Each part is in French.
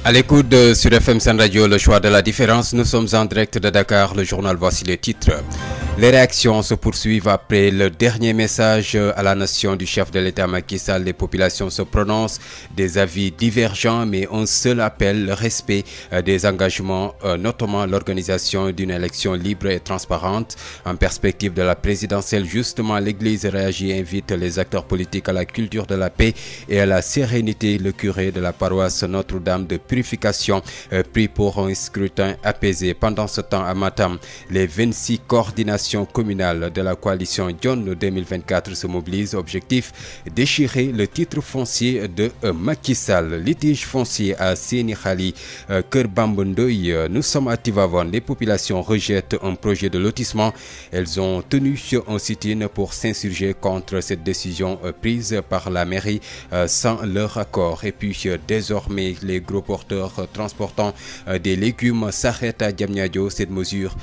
À l'écoute de Sud FM Sen Radio, le choix de la différence, nous sommes en direct de Dakar, le journal, voici les titres. Les réactions se poursuivent après le dernier message à la nation du chef de l'État Macky Sall. Les populations se prononcent, des avis divergents, mais un seul appel, le respect des engagements, notamment l'organisation d'une élection libre et transparente. En perspective de la présidentielle, justement, l'Église réagit et invite les acteurs politiques à la culture de la paix et à la sérénité. Le curé de la paroisse Notre-Dame de Purification prie pour un scrutin apaisé. Pendant ce temps, à Matam, les 26 coordinations communales de la coalition Dionne 2024 se mobilisent. Objectif, déchirer le titre foncier de Macky Sall. Litige foncier à Séni Khali, Keur Bamba Ndoye. Nous sommes à Tivaouane. Les populations rejettent un projet de lotissement. Elles ont tenu un sit-in pour s'insurger contre cette décision prise par la mairie sans leur accord. Et puis désormais, les gros porteurs transportant des légumes s'arrêtent à Diamniadio. Cette mesure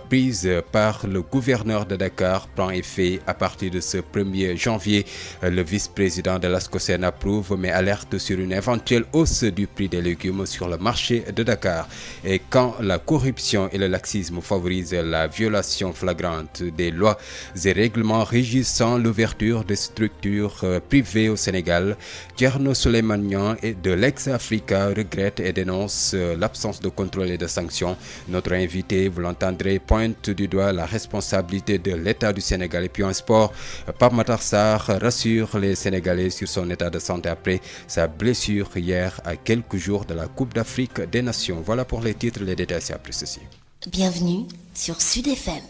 prise par le gouverneur de Dakar prend effet à partir de ce 1er janvier. Le vice-président de l'ASCOSEN approuve mais alerte sur une éventuelle hausse du prix des légumes sur le marché de Dakar. Et quand la corruption et le laxisme favorisent la violation flagrante des lois et règlements régissant l'ouverture des structures privées au Sénégal, Thierno Souleymane et de l'ex-Africa regrette et dénonce l'absence de contrôle et de sanctions. Notre invité, vous l'entendrez, pointe du doigt la responsabilité de l'État du Sénégal. Et puis en sport, Pape Matar Sarr rassure les Sénégalais sur son état de santé après sa blessure hier à quelques jours de la Coupe d'Afrique des Nations. Voilà pour les titres, les détails c'est après ceci. Bienvenue sur Sud FM.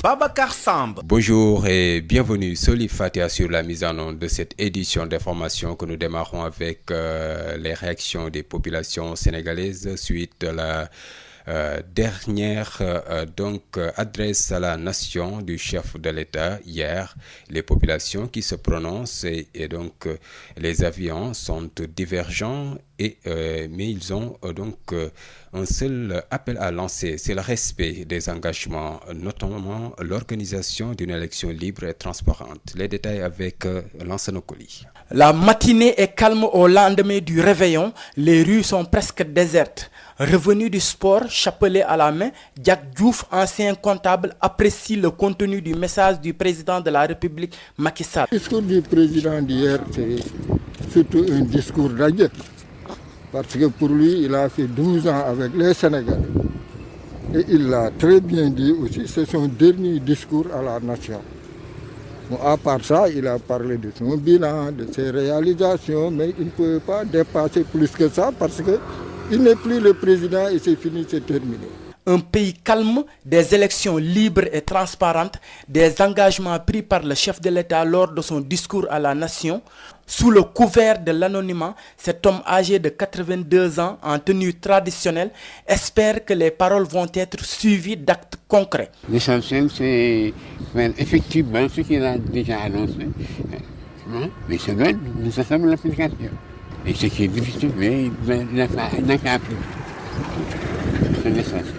Babacar Samb. Bonjour et bienvenue. Solif Fatia sur la mise en onde de cette édition d'information que nous démarrons avec les réactions des populations sénégalaises suite à la dernière adresse à la nation du chef de l'État hier. Les populations qui se prononcent et donc les avions sont divergents mais ils ont un seul appel à lancer, c'est le respect des engagements, notamment l'organisation d'une élection libre et transparente. Les détails avec Lansana Koli. La matinée est calme au lendemain du réveillon, les rues sont presque désertes. Revenu du sport, chapelet à la main, Diak Diouf, ancien comptable, apprécie le contenu du message du président de la République, Macky Sall. Le discours du président d'hier, c'est surtout un discours radieux. Parce que pour lui, il a fait 12 ans avec les Sénégalais. Et il l'a très bien dit aussi, c'est son dernier discours à la nation. Bon, à part ça, il a parlé de son bilan, de ses réalisations, mais il ne peut pas dépasser plus que ça parce qu'il n'est plus le président et c'est fini, c'est terminé. Un pays calme, des élections libres et transparentes, des engagements pris par le chef de l'État lors de son discours à la nation. Sous le couvert de l'anonymat, cet homme âgé de 82 ans en tenue traditionnelle espère que les paroles vont être suivies d'actes concrets. L'essentiel, c'est effectivement ce qu'il a déjà annoncé, mais c'est vrai, nous sommes l'application. Et ce qui est difficile, mais il n'a qu'à appliquer. C'est l'essentiel.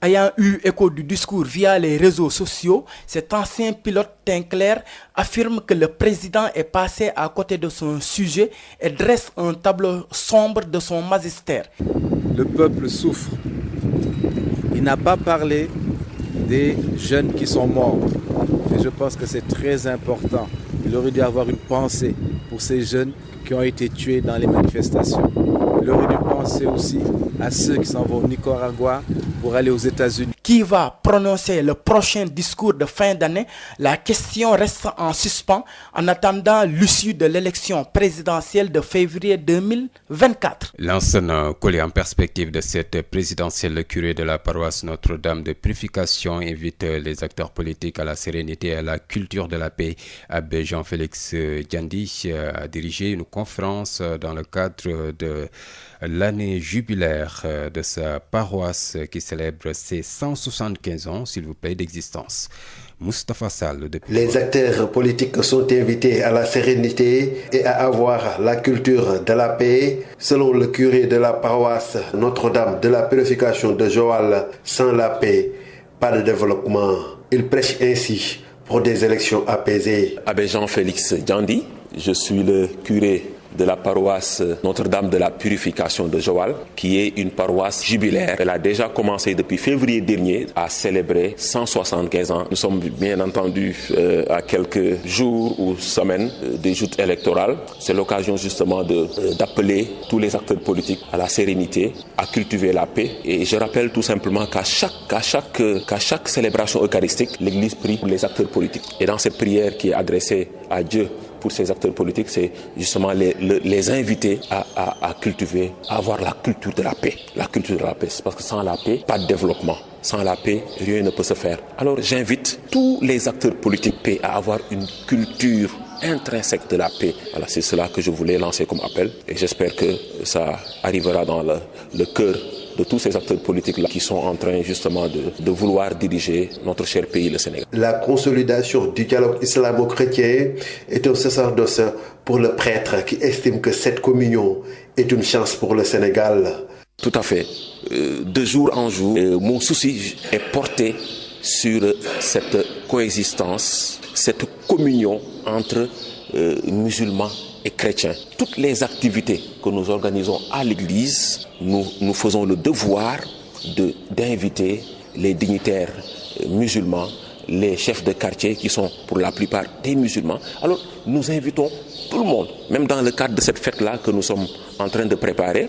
Ayant eu écho du discours via les réseaux sociaux, cet ancien pilote teint clair affirme que le président est passé à côté de son sujet et dresse un tableau sombre de son magistère. Le peuple souffre. Il n'a pas parlé des jeunes qui sont morts. Et je pense que c'est très important. Il aurait dû avoir une pensée pour ces jeunes qui ont été tués dans les manifestations. Il aurait dû penser aussi à ceux qui s'en vont au Nicaragua pour aller aux États-Unis. Qui va prononcer le prochain discours de fin d'année? La question reste en suspens en attendant l'issue de l'élection présidentielle de février 2024. Lansana collé en perspective de cette présidentielle, le curé de la paroisse Notre-Dame de Purification invite les acteurs politiques à la sérénité et à la culture de la paix. Abbé Jean-Félix Diandi a dirigé une conférence dans le cadre de l'année jubilaire de sa paroisse qui célèbre ses 175 ans, s'il vous plaît, d'existence. Moustapha Sall. Les acteurs politiques sont invités à la sérénité et à avoir la culture de la paix. Selon le curé de la paroisse Notre-Dame de la Purification de Joal, sans la paix, pas de développement. Il prêche ainsi pour des élections apaisées. Abbé Jean-Félix Diandi, je suis le curé de la paroisse Notre-Dame de la Purification de Joal, qui est une paroisse jubilaire. Elle a déjà commencé depuis février dernier à célébrer 175 ans. Nous sommes bien entendu à quelques jours ou semaines des joutes électorales. C'est l'occasion justement d'appeler tous les acteurs politiques à la sérénité, à cultiver la paix. Et je rappelle tout simplement qu'à chaque célébration eucharistique, l'Église prie pour les acteurs politiques. Et dans cette prière qui est adressée à Dieu pour ces acteurs politiques, c'est justement les inviter à cultiver, à avoir la culture de la paix. La culture de la paix, c'est parce que sans la paix, pas de développement. Sans la paix, rien ne peut se faire. Alors j'invite tous les acteurs politiques à avoir une culture intrinsèque de la paix. Voilà, c'est cela que je voulais lancer comme appel et j'espère que ça arrivera dans le cœur de tous ces acteurs politiques-là qui sont en train justement de vouloir diriger notre cher pays, le Sénégal. La consolidation du dialogue islamo-chrétien est un sacerdoce pour le prêtre qui estime que cette communion est une chance pour le Sénégal. Tout à fait. De jour en jour, mon souci est porté sur cette coexistence, cette communion entre musulmans et chrétiens. Toutes les activités que nous organisons à l'Église, nous faisons le devoir d'inviter les dignitaires musulmans, les chefs de quartier qui sont pour la plupart des musulmans. Alors nous invitons tout le monde, même dans le cadre de cette fête-là que nous sommes en train de préparer,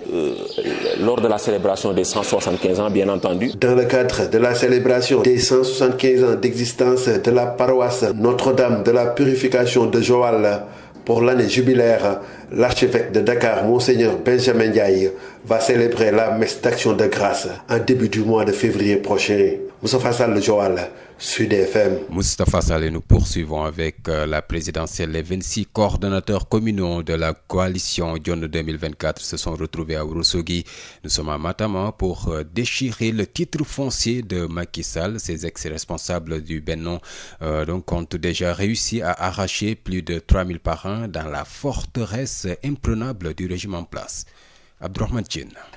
lors de la célébration des 175 ans, bien entendu. Dans le cadre de la célébration des 175 ans d'existence de la paroisse Notre-Dame de la Purification de Joal, pour l'année jubilaire, l'archevêque de Dakar, Monseigneur Benjamin Ndiaye, va célébrer la messe d'action de grâce en début du mois de février prochain. Moustapha Sall, Joal, Sud FM. Moustapha Sall, nous poursuivons avec la présidentielle. Les 26 coordonnateurs communaux de la coalition John 2024 se sont retrouvés à Ourossogui. Nous sommes à Matam pour déchirer le titre foncier de Macky Sall. Ces ex-responsables du Benno ont déjà réussi à arracher plus de 3000 parrains dans la forteresse imprenable du régime en place.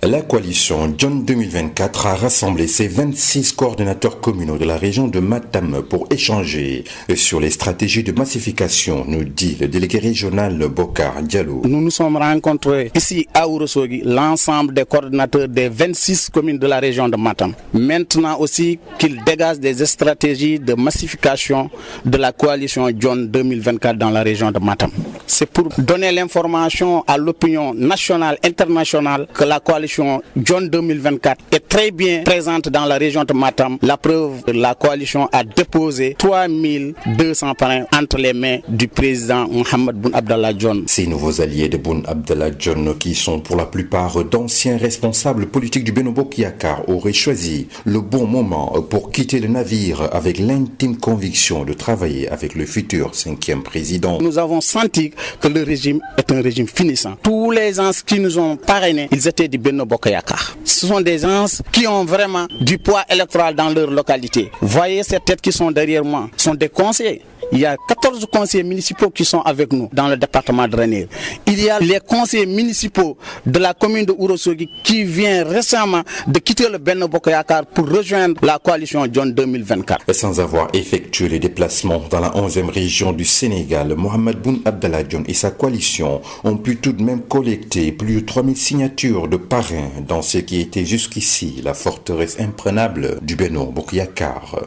La coalition John 2024 a rassemblé ses 26 coordonnateurs communaux de la région de Matam pour échanger sur les stratégies de massification, nous dit le délégué régional Bokar Diallo. Nous nous sommes rencontrés ici à Ourossogui, l'ensemble des coordonnateurs des 26 communes de la région de Matam. Maintenant aussi qu'ils dégagent des stratégies de massification de la coalition John 2024 dans la région de Matam. C'est pour donner l'information à l'opinion nationale, internationale, que la coalition John 2024 est très bien présente dans la région de Matam. La preuve, la coalition a déposé 3200 parrains entre les mains du président Mohamed Boun Abdallah Dionne. Ces nouveaux alliés de Boun Abdallah Dionne, qui sont pour la plupart d'anciens responsables politiques du Benno Bokk Yakaar, auraient choisi le bon moment pour quitter le navire avec l'intime conviction de travailler avec le futur 5e président. Nous avons senti que le régime est un régime finissant. Tous les gens qui nous ont parrainés, ils étaient du Benno Bokk Yakaar. Ce sont des gens qui ont vraiment du poids électoral dans leur localité. Voyez ces têtes qui sont derrière moi, ce sont des conseillers. Il y a 14 conseillers municipaux qui sont avec nous dans le département de Ranérou. Il y a les conseillers municipaux de la commune de Ourossogui qui viennent récemment de quitter le Benno Bokk Yakaar pour rejoindre la coalition John 2024. Sans avoir effectué les déplacements dans la 11e région du Sénégal, Mohamed Boun Abdallah Dionne et sa coalition ont pu tout de même collecter plus de 3000 signatures de parrains dans ce qui était jusqu'ici la forteresse imprenable du Benno Bokk Yakaar.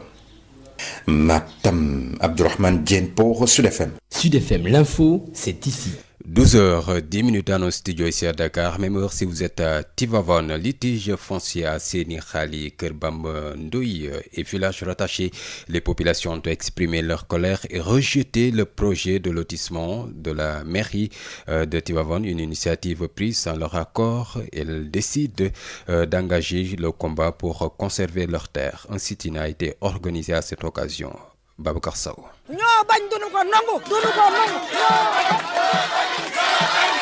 Matam, Abdourahmane Diène pour Sud FM. Sud FM, l'info, c'est ici. 12h10 dans nos studios ici à Dakar. Même heure si vous êtes à Tivaouane, litige foncier à Séni Khali, Kër Bamba Ndoye et villages rattachés. Les populations ont exprimé leur colère et rejeté le projet de lotissement de la mairie de Tivaouane, une initiative prise sans leur accord. Elles décident d'engager le combat pour conserver leurs terres. Un sit-in a été organisé à cette occasion. Babacar Sow.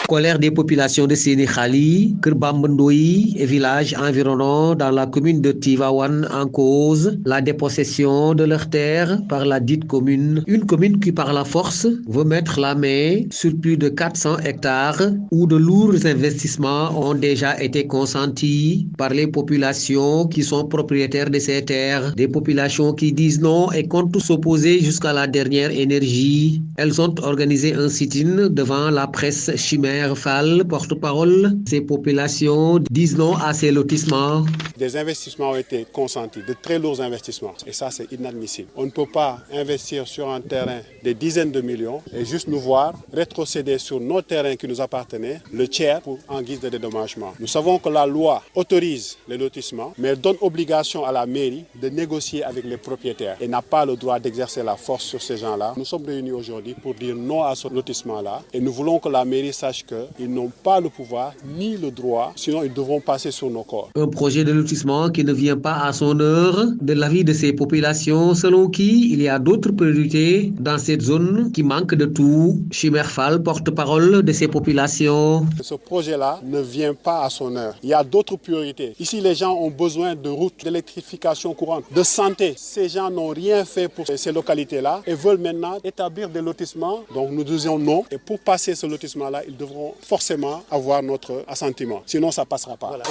Colère des populations de Séni Khali, Kër Bamba Ndoye et villages environnants dans la commune de Tivaouane en cause la dépossession de leurs terres par la dite commune. Une commune qui par la force veut mettre la main sur plus de 400 hectares où de lourds investissements ont déjà été consentis par les populations qui sont propriétaires de ces terres. Des populations qui disent non et comptent s'opposer jusqu'à la dernière énergie. Elles ont organisé un sit-in devant la presse. Chimère Fall, porte-parole. Ces populations disent non à ces lotissements. Des investissements ont été consentis, de très lourds investissements. Et ça, c'est inadmissible. On ne peut pas investir sur un terrain des dizaines de millions et juste nous voir rétrocéder sur nos terrains qui nous appartenaient le tiers en guise de dédommagement. Nous savons que la loi autorise les lotissements, mais elle donne obligation à la mairie de négocier avec les propriétaires et n'a pas le droit d'exercer la force sur ces gens-là. Nous sommes réunis aujourd'hui pour dire non à ce lotissement-là et nous voulons que la mairie sache qu'ils n'ont pas le pouvoir ni le droit, sinon ils devront passer sur nos corps. Un projet de lotissement qui ne vient pas à son heure de l'avis de ces populations, selon qui il y a d'autres priorités dans cette zone qui manque de tout. Chimère Fall, porte-parole de ces populations. Ce projet-là ne vient pas à son heure. Il y a d'autres priorités. Ici, les gens ont besoin de routes, d'électrification courante, de santé. Ces gens n'ont rien fait pour ces localités-là et veulent maintenant établir des lotissements. Donc nous disions non. Et pour passer ce lotissement-là, ils devront forcément avoir notre assentiment. Sinon, ça ne passera pas. Voilà.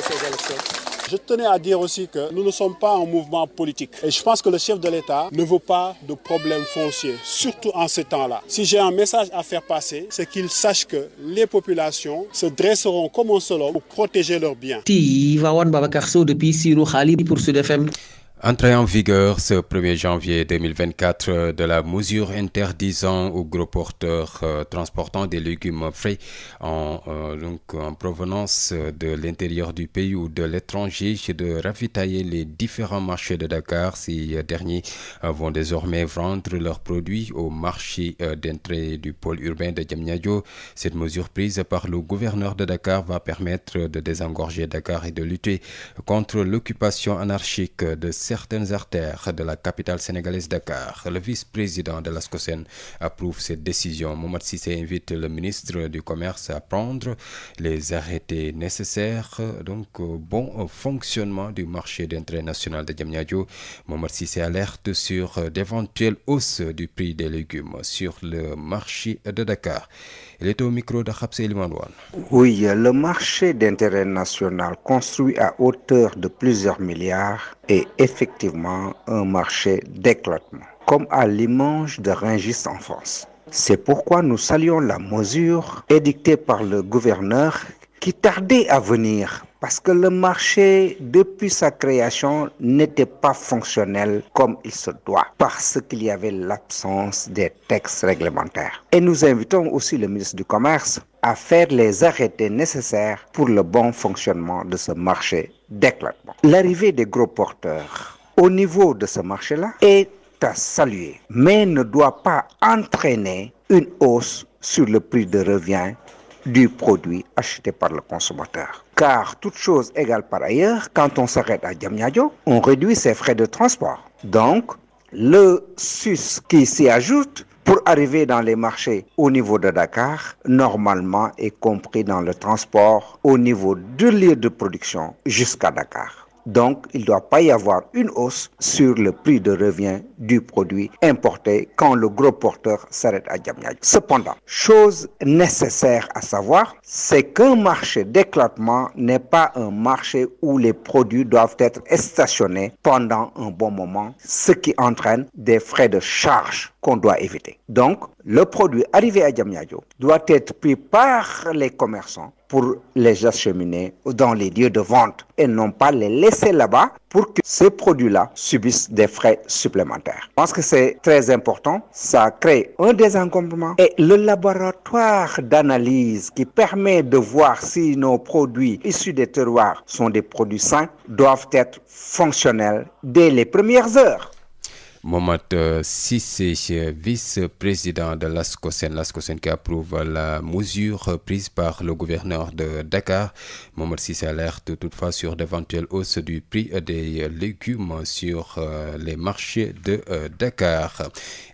Je tenais à dire aussi que nous ne sommes pas un mouvement politique. Et je pense que le chef de l'État ne veut pas de problèmes fonciers, surtout en ce temps-là. Si j'ai un message à faire passer, c'est qu'il sache que les populations se dresseront comme un seul homme pour protéger leurs biens. Tivaouane Babacar Sow depuis Sirou Khali pour Sud FM. Entrée en vigueur ce 1er janvier 2024 de la mesure interdisant aux gros porteurs transportant des légumes frais en provenance de l'intérieur du pays ou de l'étranger de ravitailler les différents marchés de Dakar. Ces derniers vont désormais vendre leurs produits au marché d'entrée du pôle urbain de Diamniadio. Cette mesure prise par le gouverneur de Dakar va permettre de désengorger Dakar et de lutter contre l'occupation anarchique de certaines artères de la capitale sénégalaise Dakar. Le vice-président de l'ASCOSEN approuve cette décision. Mohamed Cissé invite le ministre du Commerce à prendre les arrêtés nécessaires au bon fonctionnement du marché d'entrée national de Diamniadio. Mohamed Cissé alerte sur d'éventuelles hausses du prix des légumes sur le marché de Dakar. Il est au micro de Khabse Elimandouane. Oui, le marché d'intérêt national construit à hauteur de plusieurs milliards est effectivement un marché d'éclatement, comme à l'image de Rungis en France. C'est pourquoi nous saluons la mesure édictée par le gouverneur qui tardait à venir parce que le marché, depuis sa création, n'était pas fonctionnel comme il se doit, parce qu'il y avait l'absence des textes réglementaires. Et nous invitons aussi le ministre du Commerce à faire les arrêtés nécessaires pour le bon fonctionnement de ce marché d'éclatement. L'arrivée des gros porteurs au niveau de ce marché-là est à saluer, mais ne doit pas entraîner une hausse sur le prix de revient du produit acheté par le consommateur. Car toute chose égale par ailleurs, quand on s'arrête à Diamniadio, on réduit ses frais de transport. Donc, le SUS qui s'y ajoute pour arriver dans les marchés au niveau de Dakar, normalement est compris dans le transport au niveau du lieu de production jusqu'à Dakar. Donc, il ne doit pas y avoir une hausse sur le prix de revient du produit importé quand le gros porteur s'arrête à Diamniadio. Cependant, chose nécessaire à savoir, c'est qu'un marché d'éclatement n'est pas un marché où les produits doivent être stationnés pendant un bon moment, ce qui entraîne des frais de charge qu'on doit éviter. Donc, le produit arrivé à Diamniadio doit être pris par les commerçants pour les acheminer dans les lieux de vente et non pas les laisser là-bas pour que ces produits-là subissent des frais supplémentaires. Je pense que c'est très important, ça crée un désencombrement et le laboratoire d'analyse qui permet de voir si nos produits issus des terroirs sont des produits sains doivent être fonctionnels dès les premières heures. Mohamed Cissé, vice-président de l'ASCOSEN qui approuve la mesure prise par le gouverneur de Dakar. Mohamed Cissé alerte toutefois sur d'éventuelles hausses du prix des légumes sur les marchés de Dakar.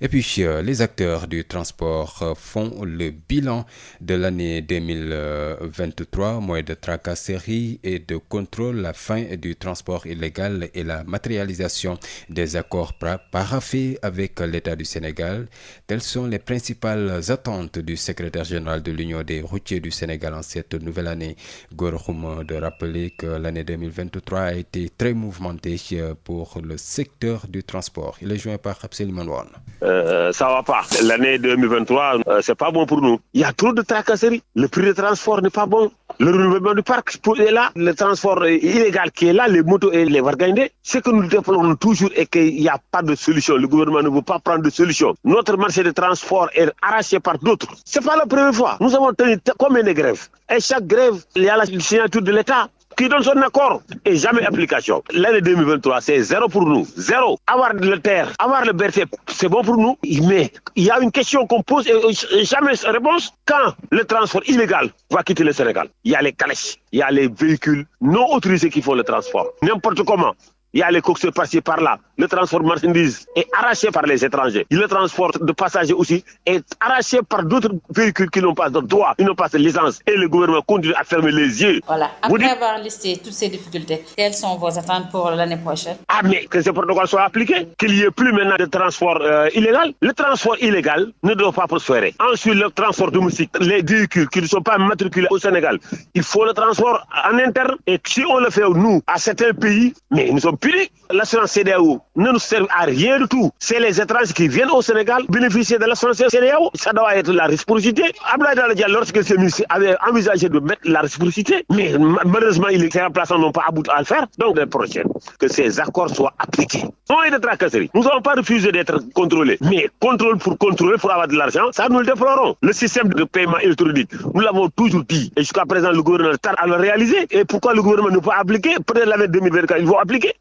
Et puis, les acteurs du transport font le bilan de l'année 2023, mois de tracasserie et de contrôle, la fin du transport illégal et la matérialisation des accords par paraphé avec l'État du Sénégal. Telles sont les principales attentes du secrétaire général de l'Union des routiers du Sénégal en cette nouvelle année. Gora Khouma de rappeler que l'année 2023 a été très mouvementée pour le secteur du transport. Il est joint par Abselimane Wane. Ça va pas. L'année 2023, c'est pas bon pour nous. Il y a trop de tracasseries. Le prix de transport n'est pas bon. Le renouvellement du parc est là. Le transport illégal qui est là, les motos et les vargandés. Ce que nous déplorons toujours est qu'il n'y a pas de solution. Le gouvernement ne veut pas prendre de solution. Notre marché de transport est arraché par d'autres. C'est pas la première fois. Nous avons tenu combien de grèves? Et chaque grève, il y a la signature de l'État qui donne son accord et jamais application. L'année 2023, c'est zéro pour nous. Zéro. Avoir le terre, avoir le BRT, c'est bon pour nous. Mais il y a une question qu'on pose et jamais réponse. Quand le transport illégal va quitter le Sénégal, il y a les calèches, il y a les véhicules non autorisés qui font le transport. N'importe comment. Il y a les coxes par-ci par-là. Le transport de marchandises est arraché par les étrangers. Le transport de passagers aussi est arraché par d'autres véhicules qui n'ont pas de droit, ils n'ont pas de licence. Et le gouvernement continue à fermer les yeux. Voilà. Après avoir listé toutes ces difficultés, quelles sont vos attentes pour l'année prochaine? Ah, mais que ce protocole soit appliqué, qu'il n'y ait plus maintenant de transport illégal. Le transport illégal ne doit pas prospérer. Ensuite, le transport domestique, les véhicules qui ne sont pas matriculés au Sénégal, il faut le transport en interne. Et si on le fait, nous, à certains pays, mais nous sommes punis. L'assurance CEDEAO ne nous sert à rien du tout. C'est les étrangers qui viennent au Sénégal bénéficier de l'assurance CEDEAO. Ça doit être la réciprocité. Abdoulaye Daouda, lorsque ce ministre avait envisagé de mettre la réciprocité, mais malheureusement, ses remplaçants n'ont pas abouti à le faire. Donc, l'année prochaine, que ces accords soient appliqués. Moins de tracasseries. Nous n'avons pas refusé d'être contrôlés. Mais contrôle pour avoir de l'argent, ça nous le déplorons. Le système de paiement électronique, nous l'avons toujours dit. Et jusqu'à présent, le gouvernement tarde à le réaliser. Et pourquoi le gouvernement ne peut pas appliquer? Peut-être l'année 2024, ils vont appliquer.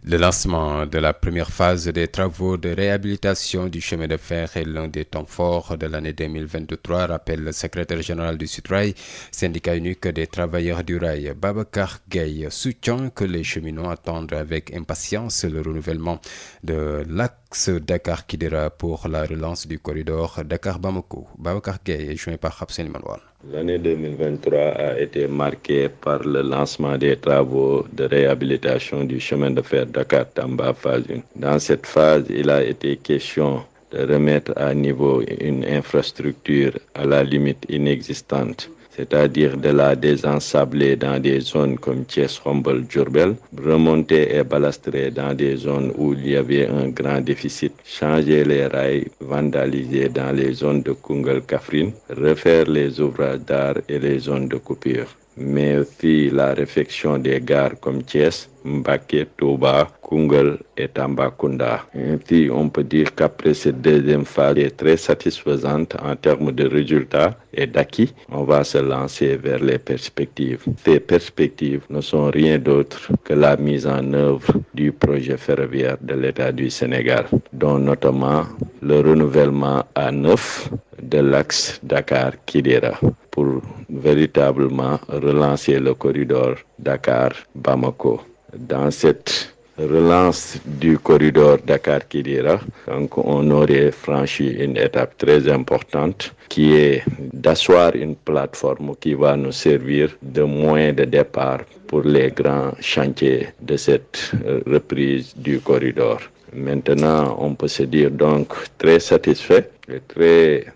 Le lancement de la première phase des travaux de réhabilitation du chemin de fer est l'un des temps forts de l'année 2023, rappelle le secrétaire général du SUTRAI, syndicat unique des travailleurs du rail. Babacar Gueye soutient que les cheminots attendent avec impatience le renouvellement de l'axe Dakar-Kidira pour la relance du corridor Dakar-Bamako. Babacar Gueye est joint par Abselimane Wane. L'année 2023 a été marquée par le lancement des travaux de réhabilitation du chemin de fer Dakar-Tamba phase 1. Dans cette phase, il a été question de remettre à niveau une infrastructure à la limite inexistante, c'est-à-dire de la désensabler dans des zones comme Thiès, Khombole, Diourbel, remonter et balastrer dans des zones où il y avait un grand déficit, changer les rails, vandaliser dans les zones de Koungheul, Kaffrine, refaire les ouvrages d'art et les zones de coupure. Mais aussi la réfection des gares comme Thiès, Mbacké, Touba, Koungheul et Tambacounda. Ainsi, on peut dire qu'après cette deuxième phase est très satisfaisante en termes de résultats et d'acquis, on va se lancer vers les perspectives. Ces perspectives ne sont rien d'autre que la mise en œuvre du projet ferroviaire de l'État du Sénégal, dont notamment le renouvellement à neuf de l'axe Dakar-Kidira pour véritablement relancer le corridor Dakar-Bamako. Dans cette relance du corridor Dakar-Kidira, donc on aurait franchi une étape très importante qui est d'asseoir une plateforme qui va nous servir de moyen de départ pour les grands chantiers de cette reprise du corridor. Maintenant, on peut se dire donc très satisfait et très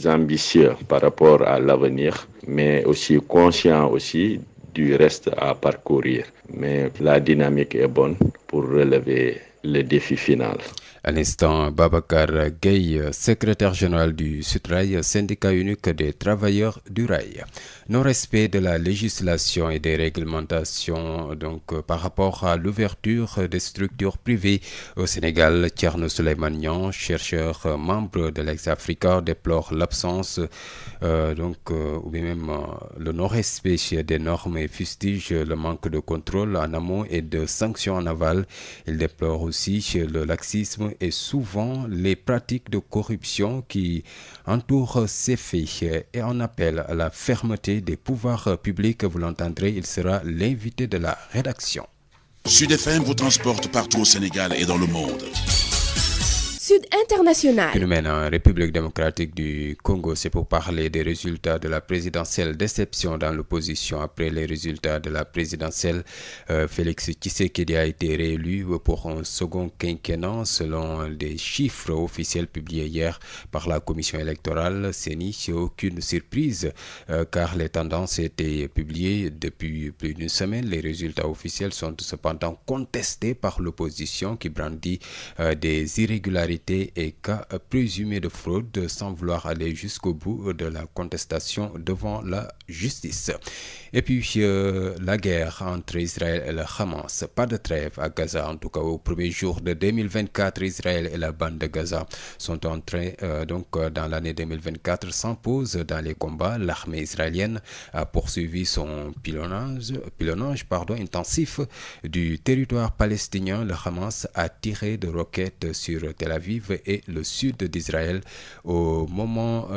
ambitieux par rapport à l'avenir, mais aussi conscient aussi du reste à parcourir. Mais la dynamique est bonne pour relever le défi final. À l'instant, Babacar Gueye, secrétaire général du SUTRAI, syndicat unique des travailleurs du rail. Non-respect de la législation et des réglementations par rapport à l'ouverture des structures privées au Sénégal. Thierno Souleymane Niang, chercheur membre de l'Ex-Africa, déplore l'absence ou bien même le non-respect des normes et fustige le manque de contrôle en amont et de sanctions en aval. Il déplore aussi le laxisme et souvent les pratiques de corruption qui entourent ces faits et en appelle à la fermeté des pouvoirs publics. Vous l'entendrez, il sera l'invité de la rédaction. Sud FM vous transporte partout au Sénégal et dans le monde. Sud International. Qui nous mène en République démocratique du Congo, c'est pour parler des résultats de la présidentielle. Déception dans l'opposition après les résultats de la présidentielle. Félix Tshisekedi a été réélu pour un second quinquennat selon des chiffres officiels publiés hier par la commission électorale CENI. Aucune surprise car les tendances étaient publiées depuis plus d'une semaine. Les résultats officiels sont cependant contestés par l'opposition qui brandit des irrégularités et cas présumés de fraude sans vouloir aller jusqu'au bout de la contestation devant la justice. Et puis la guerre entre Israël et le Hamas, pas de trêve à Gaza, en tout cas au premier jour de 2024, Israël et la bande de Gaza sont entrés dans l'année 2024 sans pause dans les combats. L'armée israélienne a poursuivi son pilonnage intensif du territoire palestinien. Le Hamas a tiré de roquettes sur Tel Aviv et le sud d'Israël au moment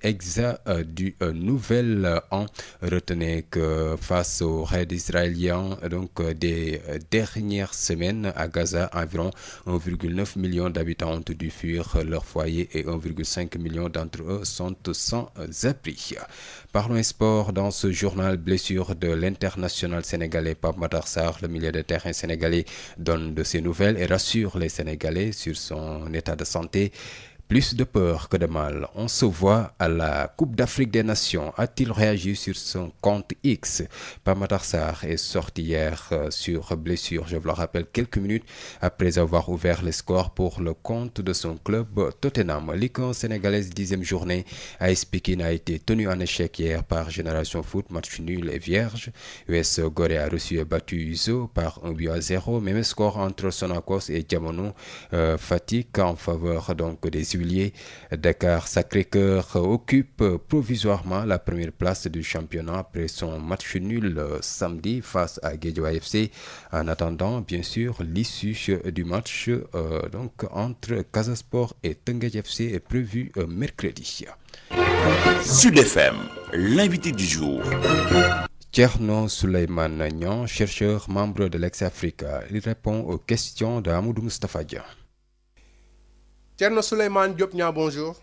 exact du nouvel an. Retenez que face au raid israélien des dernières semaines à Gaza, environ 1,9 million d'habitants ont dû fuir leur foyer et 1,5 million d'entre eux sont sans abri. Parlons sport dans ce journal. Blessure de l'international sénégalais Pape Matar Sarr. Le milieu de terrain sénégalais donne de ses nouvelles et rassure les Sénégalais sur son état de santé. Plus de peur que de mal. On se voit à la Coupe d'Afrique des Nations. A-t-il réagi sur son compte X? Pape Matar Sarr est sorti hier sur blessure, je vous le rappelle, quelques minutes après avoir ouvert les scores pour le compte de son club Tottenham. Ligue 1 sénégalaise, 10e journée. AS Pikine a été tenu en échec hier par Génération Foot, match nul et vierge. US Gorée a reçu et battu Uzo par 1-0. Même score entre Sonacos et Diamono. Fatigue en faveur des Huiliers. Dakar Sacré-Cœur occupe provisoirement la première place du championnat après son match nul samedi face à Guédiawaye FC. En attendant, bien sûr, l'issue du match entre Casa Sport et Teungueth FC est prévue mercredi. Sud FM, l'invité du jour. Thierno Souleymane Niang, chercheur membre de l'Ex-Africa. Il répond aux questions d'Amadou Moustapha Dia. Thierno Souleymane Diop Niang, bonjour.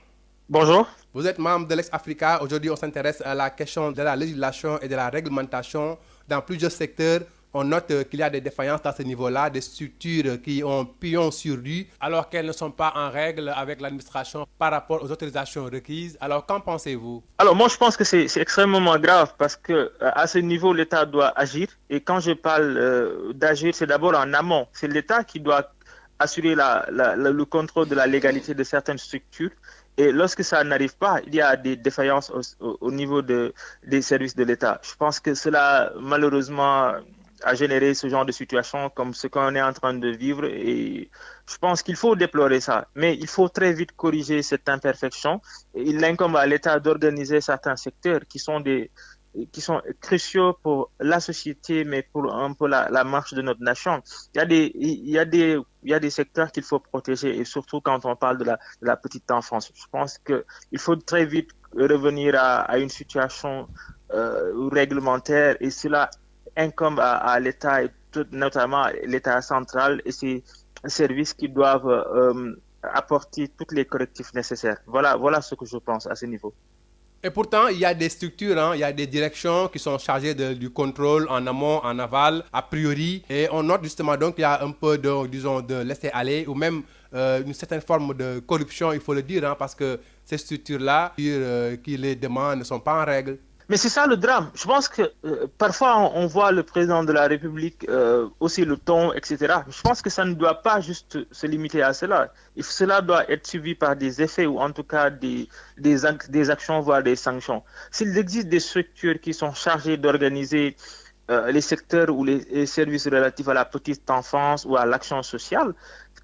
Bonjour. Vous êtes membre de l'Ex-Africa. Aujourd'hui, on s'intéresse à la question de la législation et de la réglementation dans plusieurs secteurs. On note qu'il y a des défaillances à ce niveau-là, des structures qui ont pignon sur rue, alors qu'elles ne sont pas en règle avec l'administration par rapport aux autorisations requises. Alors, qu'en pensez-vous? Alors, moi, je pense que c'est extrêmement grave parce que à ce niveau, l'État doit agir. Et quand je parle d'agir, c'est d'abord en amont. C'est l'État qui doit assurer le contrôle de la légalité de certaines structures. Et lorsque ça n'arrive pas, il y a des défaillances au niveau des services de l'État. Je pense que cela, malheureusement, a généré ce genre de situation comme ce qu'on est en train de vivre. Et je pense qu'il faut déplorer ça. Mais il faut très vite corriger cette imperfection. Et il incombe à l'État d'organiser certains secteurs qui sont cruciaux pour la société, mais pour un peu la marche de notre nation. Il y a des secteurs qu'il faut protéger, et surtout quand on parle de la petite enfance. Je pense qu'il faut très vite revenir à une situation réglementaire, et cela incombe à l'État, et notamment l'État central et ses services qui doivent apporter tous les correctifs nécessaires. Voilà ce que je pense à ce niveau. Et pourtant, il y a des structures, il y a des directions qui sont chargées du contrôle en amont, en aval, a priori. Et on note justement donc qu'il y a un peu de laisser-aller ou même une certaine forme de corruption, il faut le dire, parce que ces structures-là qui les demandent ne sont pas en règle. Mais c'est ça le drame. Je pense que parfois on voit le président de la République, aussi le ton, etc. Je pense que ça ne doit pas juste se limiter à cela. Cela doit être suivi par des effets ou en tout cas des actions, voire des sanctions. S'il existe des structures qui sont chargées d'organiser les secteurs ou les services relatifs à la petite enfance ou à l'action sociale,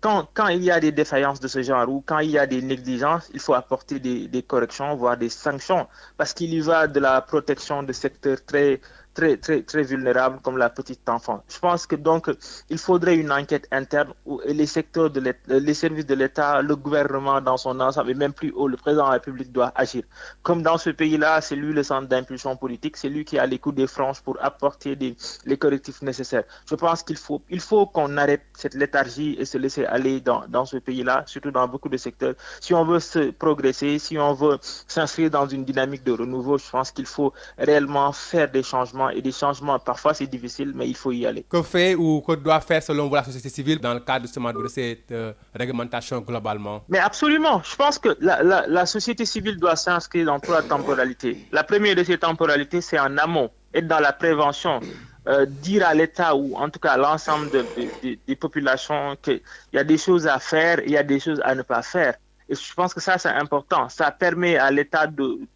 quand il y a des défaillances de ce genre ou quand il y a des négligences, il faut apporter des corrections, voire des sanctions, parce qu'il y va de la protection de secteurs très, très, très, très vulnérables comme la petite enfance. Je pense que donc, il faudrait une enquête interne où les secteurs les services de l'État, le gouvernement dans son ensemble et même plus haut, le président de la République doit agir. Comme dans ce pays-là, c'est lui le centre d'impulsion politique, c'est lui qui a les coups des franges pour apporter les correctifs nécessaires. Je pense qu'il faut qu'on arrête cette léthargie et se laisser aller dans ce pays-là, surtout dans beaucoup de secteurs. Si on veut se progresser, si on veut s'inscrire dans une dynamique de renouveau, je pense qu'il faut réellement faire des changements, et des changements, parfois c'est difficile, mais il faut y aller. Que fait ou que doit faire selon vous la société civile dans le cadre justement de cette réglementation globalement? Mais absolument, je pense que la société civile doit s'inscrire dans 3 temporalités. La première de ces temporalités, c'est en amont, être dans la prévention. Dire à l'État ou en tout cas à l'ensemble des populations qu'il y a des choses à faire et il y a des choses à ne pas faire. Et je pense que ça, c'est important. Ça permet à l'État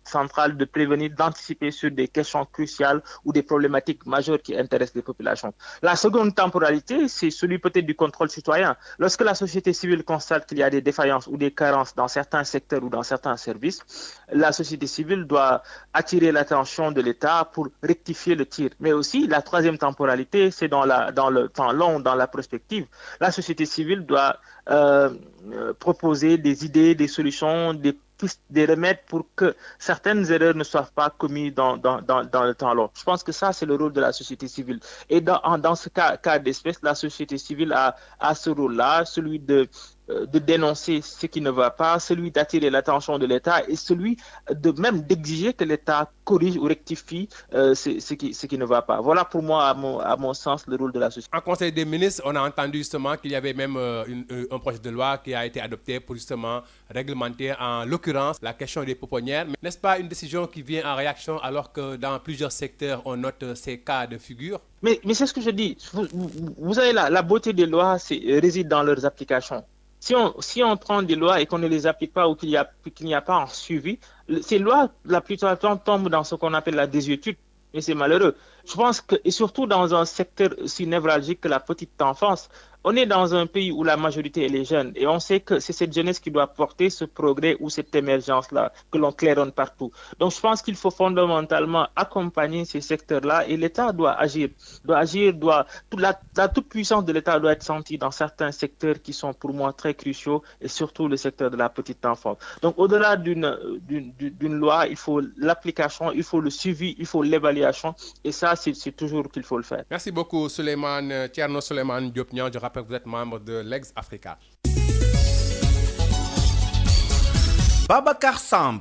central de prévenir, d'anticiper sur des questions cruciales ou des problématiques majeures qui intéressent les populations. La seconde temporalité, c'est celui peut-être du contrôle citoyen. Lorsque la société civile constate qu'il y a des défaillances ou des carences dans certains secteurs ou dans certains services, la société civile doit attirer l'attention de l'État pour rectifier le tir. Mais aussi, la troisième temporalité, c'est dans le temps long, dans la prospective. La société civile doit proposer des idées, des solutions, des remèdes pour que certaines erreurs ne soient pas commises dans le temps long. Je pense que ça, c'est le rôle de la société civile. Et dans ce cas d'espèce, la société civile a ce rôle-là, celui de dénoncer ce qui ne va pas, celui d'attirer l'attention de l'État et celui même d'exiger que l'État corrige ou rectifie ce qui ne va pas. Voilà pour moi, à mon sens, le rôle de la société. En Conseil des ministres, on a entendu justement qu'il y avait même un projet de loi qui a été adopté pour justement réglementer en l'occurrence la question des pouponnières. Mais n'est-ce pas une décision qui vient en réaction alors que dans plusieurs secteurs, on note ces cas de figure? Mais c'est ce que je dis. Vous savez, la beauté des lois réside dans leurs applications. Si on prend des lois et qu'on ne les applique pas ou qu'il n'y a pas un suivi, ces lois, la plupart du temps, tombent dans ce qu'on appelle la désuétude. Et c'est malheureux. Je pense que, et surtout dans un secteur si névralgique que la petite enfance, on est dans un pays où la majorité elle est jeune et on sait que c'est cette jeunesse qui doit porter ce progrès ou cette émergence-là que l'on claironne partout. Donc je pense qu'il faut fondamentalement accompagner ces secteurs-là et l'État doit agir. La toute-puissance de l'État doit être sentie dans certains secteurs qui sont pour moi très cruciaux et surtout le secteur de la petite enfance. Donc au-delà d'une loi, il faut l'application, il faut le suivi, il faut l'évaluation et ça c'est toujours qu'il faut le faire. Merci beaucoup Thierno Souleymane Diop Niang. Je rappelle que vous êtes membre de l'Ex-Africa. Babacar Samb,